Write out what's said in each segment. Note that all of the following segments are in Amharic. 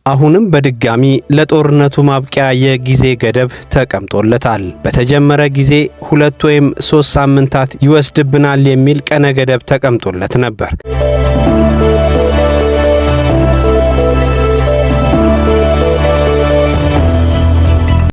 አሁንም በድጋሚ ለጦርነቱ ማብቂያ የጊዜ ገደብ ተቀምጦለታል። በተጀመረ ጊዜ 2 ወይም 3 ሳምንታት ይወስድብናል የሚል ቀነ ገደብ ተቀምጦለት ነበር።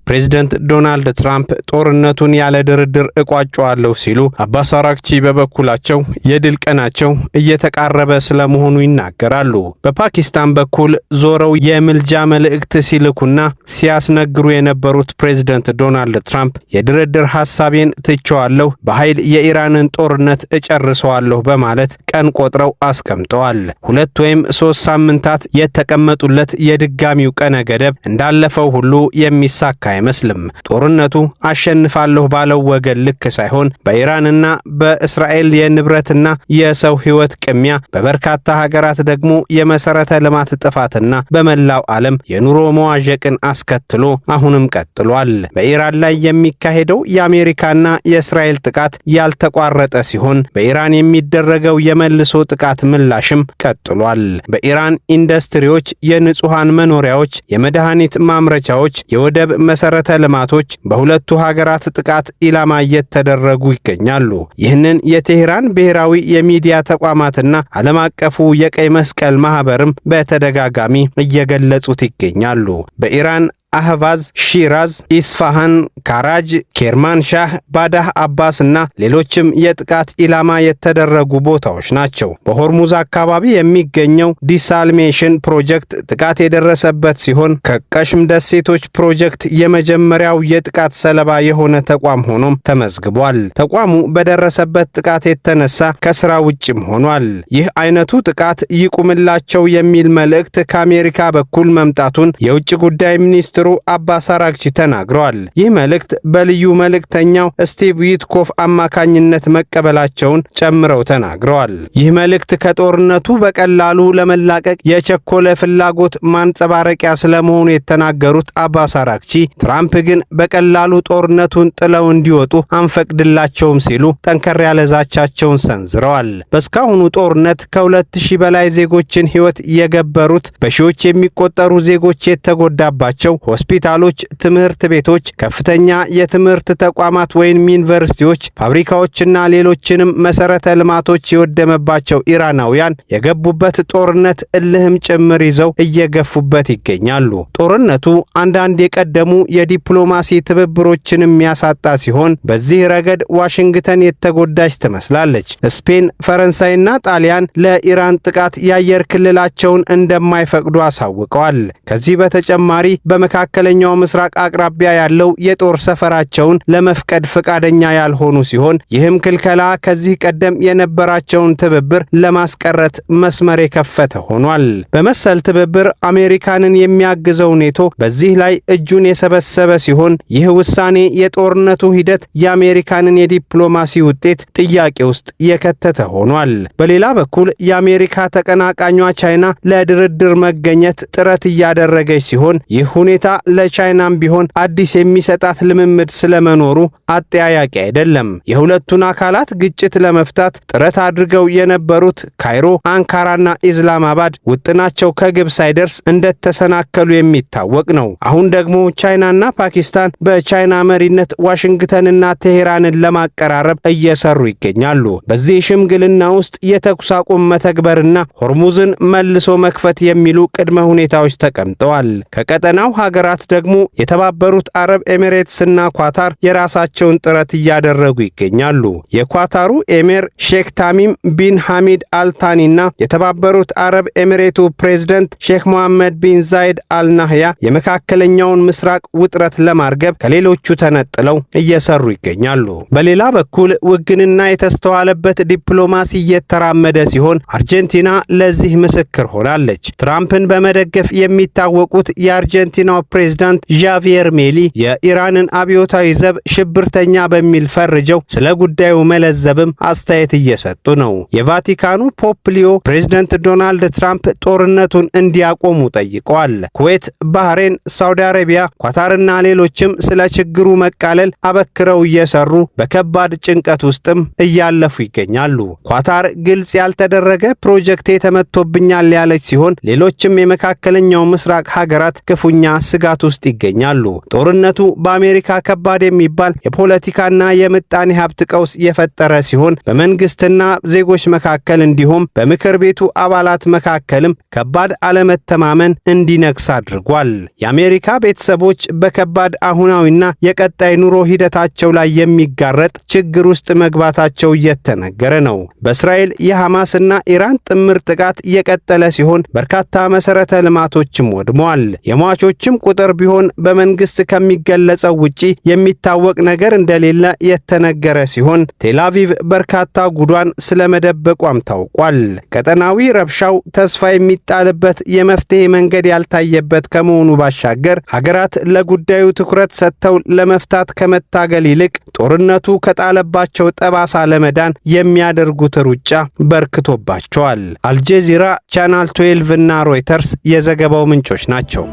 ፕሬዝዳንት ዶናልድ ትራምፕ ጦርነቱን ያለ ድርድር እቋጨዋለሁ ሲሉ አባስ አራግቺ በበኩላቸው የድል ቀናቸው እየተቃረበ ስለመሆኑ ይናገራሉ። በፓኪስታን በኩል ዞረው የምልጃ መልእክት ሲልኩና ሲያስነግሩ የነበሩት ፕሬዝዳንት ዶናልድ ትራምፕ የድርድር ሐሳቤን ትቼዋለሁ፣ በኃይል የኢራንን ጦርነት እጨርሰዋለሁ በማለት ቀን ቆጥረው አስቀምጠዋል። 2 ወይም 3 ሳምንታት የተቀመጡለት የድጋሚው ቀነ ገደብ እንዳለፈው ሁሉ የሚሳካ አይመስልም። ጦርነቱ አሸንፋለሁ ባለው ወገን ልክ ሳይሆን በኢራንና በእስራኤል የንብረትና የሰው ሕይወት ቅሚያ፣ በበርካታ ሀገራት ደግሞ የመሰረተ ልማት ጥፋትና በመላው ዓለም የኑሮ መዋዠቅን አስከትሎ አሁንም ቀጥሏል። በኢራን ላይ የሚካሄደው የአሜሪካና የእስራኤል ጥቃት ያልተቋረጠ ሲሆን በኢራን የሚደረገው የመልሶ ጥቃት ምላሽም ቀጥሏል። በኢራን ኢንዱስትሪዎች፣ የንጹሃን መኖሪያዎች፣ የመድኃኒት ማምረቻዎች፣ የወደብ መሰረተ ልማቶች በሁለቱ ሀገራት ጥቃት ኢላማ እየተደረጉ ይገኛሉ። ይህንን የቴህራን ብሔራዊ የሚዲያ ተቋማትና ዓለም አቀፉ የቀይ መስቀል ማህበርም በተደጋጋሚ እየገለጹት ይገኛሉ። በኢራን አህቫዝ፣ ሺራዝ፣ ኢስፋሃን፣ ካራጅ፣ ኬርማንሻህ፣ ባዳህ አባስና ሌሎችም የጥቃት ኢላማ የተደረጉ ቦታዎች ናቸው። በሆርሙዝ አካባቢ የሚገኘው ዲሳልሜሽን ፕሮጀክት ጥቃት የደረሰበት ሲሆን ከቀሽም ደሴቶች ፕሮጀክት የመጀመሪያው የጥቃት ሰለባ የሆነ ተቋም ሆኖም ተመዝግቧል። ተቋሙ በደረሰበት ጥቃት የተነሳ ከስራ ውጭም ሆኗል። ይህ አይነቱ ጥቃት ይቁምላቸው የሚል መልእክት ከአሜሪካ በኩል መምጣቱን የውጭ ጉዳይ ሚኒስትሩ አባስ አራግቺ ተናግረዋል። ይህ መልእክት በልዩ መልእክተኛው ስቲቭ ዊትኮፍ አማካኝነት መቀበላቸውን ጨምረው ተናግረዋል። ይህ መልእክት ከጦርነቱ በቀላሉ ለመላቀቅ የቸኮለ ፍላጎት ማንጸባረቂያ ስለመሆኑ የተናገሩት አባስ አራግቺ ትራምፕ ግን በቀላሉ ጦርነቱን ጥለው እንዲወጡ አንፈቅድላቸውም ሲሉ ጠንከር ያለ ዛቻቸውን ሰንዝረዋል። በእስካሁኑ ጦርነት ከ2000 በላይ ዜጎችን ሕይወት የገበሩት፣ በሺዎች የሚቆጠሩ ዜጎች የተጎዳባቸው ሆስፒታሎች፣ ትምህርት ቤቶች፣ ከፍተኛ የትምህርት ተቋማት ወይም ዩኒቨርሲቲዎች፣ ፋብሪካዎችና ሌሎችንም መሰረተ ልማቶች የወደመባቸው ኢራናውያን የገቡበት ጦርነት እልህም ጭምር ይዘው እየገፉበት ይገኛሉ። ጦርነቱ አንዳንድ የቀደሙ የዲፕሎማሲ ትብብሮችንም ያሳጣ ሲሆን በዚህ ረገድ ዋሽንግተን የተጎዳች ትመስላለች። ስፔን፣ ፈረንሳይና ጣሊያን ለኢራን ጥቃት የአየር ክልላቸውን እንደማይፈቅዱ አሳውቀዋል። ከዚህ በተጨማሪ በመካከለኛው ምስራቅ አቅራቢያ ያለው የጦር ሰፈራቸውን ለመፍቀድ ፈቃደኛ ያልሆኑ ሲሆን ይህም ክልከላ ከዚህ ቀደም የነበራቸውን ትብብር ለማስቀረት መስመር የከፈተ ሆኗል። በመሰል ትብብር አሜሪካንን የሚያግዘው ኔቶ በዚህ ላይ እጁን የሰበሰበ ሲሆን ይህ ውሳኔ የጦርነቱ ሂደት የአሜሪካንን የዲፕሎማሲ ውጤት ጥያቄ ውስጥ የከተተ ሆኗል። በሌላ በኩል የአሜሪካ ተቀናቃኟ ቻይና ለድርድር መገኘት ጥረት እያደረገች ሲሆን ይህ ሁኔታ ለቻይናም ቢሆን አዲስ የሚሰጣት ልምምድ ስለመኖሩ አጠያያቂ አይደለም። የሁለቱን አካላት ግጭት ለመፍታት ጥረት አድርገው የነበሩት ካይሮ፣ አንካራና ኢስላማባድ ውጥናቸው ከግብ ሳይደርስ እንደተሰናከሉ የሚታወቅ ነው። አሁን ደግሞ ቻይናና ፓኪስታን በቻይና መሪነት ዋሽንግተንና ቴሄራንን ለማቀራረብ እየሰሩ ይገኛሉ። በዚህ ሽምግልና ውስጥ የተኩስ አቁም መተግበርና ሆርሙዝን መልሶ መክፈት የሚሉ ቅድመ ሁኔታዎች ተቀምጠዋል። ከቀጠናው ሀገራት ደግሞ የተባበሩት አረብ ኤሚሬትስና ኳታር የራሳቸውን ጥረት እያደረጉ ይገኛሉ። የኳታሩ ኤሚር ሼክ ታሚም ቢን ሐሚድ አልታኒና የተባበሩት አረብ ኤሚሬቱ ፕሬዝዳንት ሼክ መሐመድ ቢን ዛይድ አልናህያ የመካከለኛውን ምስራቅ ውጥረት ለማርገብ ከሌሎቹ ተነጥለው እየሰሩ ይገኛሉ። በሌላ በኩል ውግንና የተስተዋለበት ዲፕሎማሲ እየተራመደ ሲሆን አርጀንቲና ለዚህ ምስክር ሆናለች። ትራምፕን በመደገፍ የሚታወቁት የአርጀንቲናው ፕሬዝዳንት ዣቪየር ሜሊ የኢራንን አብዮታዊ ዘብ ሽብርተኛ በሚል ፈርጀው ስለ ጉዳዩ መለዘብም አስተያየት እየሰጡ ነው። የቫቲካኑ ፖፕ ሊዮ ፕሬዝዳንት ዶናልድ ትራምፕ ጦርነቱን እንዲያቆሙ ጠይቀዋል። ኩዌት፣ ባህሬን፣ ሳውዲ አረቢያ፣ ኳታርና ሌሎችም ስለ ችግሩ መቃለል አበክረው እየሰሩ በከባድ ጭንቀት ውስጥም እያለፉ ይገኛሉ። ኳታር ግልጽ ያልተደረገ ፕሮጀክት ተመቶብኛል ያለች ሲሆን ሌሎችም የመካከለኛው ምስራቅ ሀገራት ክፉኛ ስጋት ውስጥ ይገኛሉ። ጦርነቱ በአሜሪካ ከባድ የሚባል የፖለቲካና የምጣኔ ሀብት ቀውስ የፈጠረ ሲሆን በመንግስትና ዜጎች መካከል እንዲሁም በምክር ቤቱ አባላት መካከልም ከባድ አለመተማመን እንዲነግስ አድርጓል። የአሜሪካ ቤተሰቦች በከባድ አሁናዊና የቀጣይ ኑሮ ሂደታቸው ላይ የሚጋረጥ ችግር ውስጥ መግባታቸው እየተነገረ ነው። በእስራኤል የሐማስና ኢራን ጥምር ጥቃት የቀጠለ ሲሆን በርካታ መሰረተ ልማቶችም ወድመዋል። የሟቾችም ቁጥር ቢሆን በመንግስት ከሚገለጸው ውጪ የሚታወቅ ነገር እንደሌለ የተነገረ ሲሆን ቴልአቪቭ በርካታ ጉዷን ስለመደበቋም ታውቋል። ቀጠናዊ ረብሻው ተስፋ የሚጣልበት የመፍትሄ መንገድ ያልታየበት ከመሆኑ ባሻገር ሀገራት ለጉዳዩ ትኩረት ሰጥተው ለመፍታት ከመታገል ይልቅ ጦርነቱ ከጣለባቸው ጠባሳ ለመዳን የሚያደርጉት ሩጫ በርክቶባቸዋል። አልጀዚራ፣ ቻናል 12 እና ሮይተርስ የዘገባው ምንጮች ናቸው።